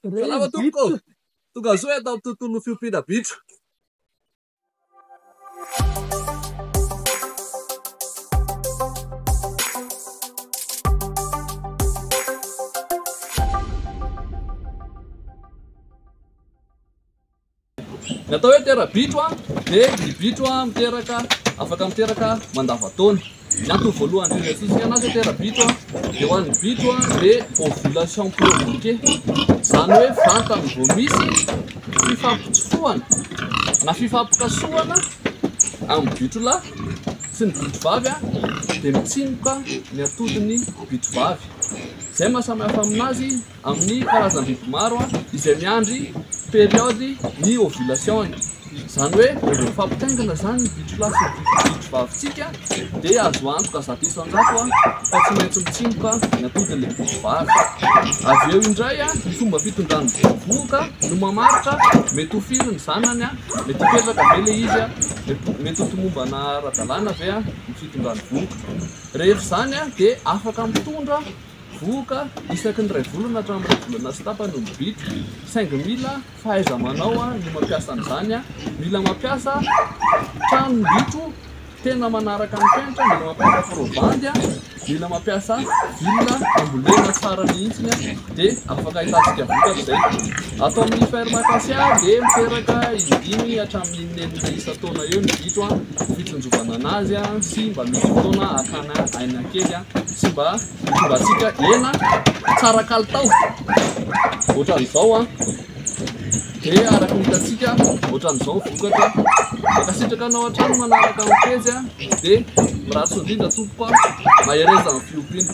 Salama tompoko. Tonga zo atao tontolo fiompiana bitro. Ny atao hoe tera-bitro dia ny bitro miteraka afaka miteraka mandavan-taona. Ny antony voalohany indrindra atsotsika anazy tera-bitro dia ho an'ny bitro dia ovulation provoquée. Zany hoe vatany vao misy fifampitsofohana na fifampikasohana amin'ny bitro lahy sy ny bitro vavy dia mitsimoka ny atodin'ny bitro vavy. Izay mahasamihafa aminazy amin'ny karazam-biby maro izay miandry période ny ovulation. Zany hoe rehefa mifampitaingana zany ny bitro lahy sy ny bitro vavintsika dia azo antoka zato isan-jato fa tsy maintsy mitsimoka ny atodin'ilay bitro vavy. Avy eo indray ny fomba fitondrany vovoka no mamaritra mety ho firy ny zanany mety hipetraka be le izy mety ho tomombana ara-dalàna ve ny fitondrany vovoka. Rehefa zany dia afaka mitondra vovoka isaky ny 2 volana hatramin'ny 2 volana sy tapany ny bitro. Saingy mila fahaiza-manao no mampiasa an'izany, mila mampiasa tranony bitro tena manaraka ny pentra, mila mampiasa provandy, mila mampiasa vilona ambolena tsara mihitsy dia afaka hitantsika vokatra izay. Atao amin'ny fermentation dia miteraka 5 hatramin'ny 9 isa-taona eo ny bitro fitsonjovana anazy sy mba misy fotoana akana aina kely sy mba hitombatsika hena tsara kalitao. Ohatran'izao dia araka ny hitantsika ohatran'izao vokatra makasitraka anao an-trano manaraka ny tezy dia miratso indrindra tompoka mahereza ny fiompiana.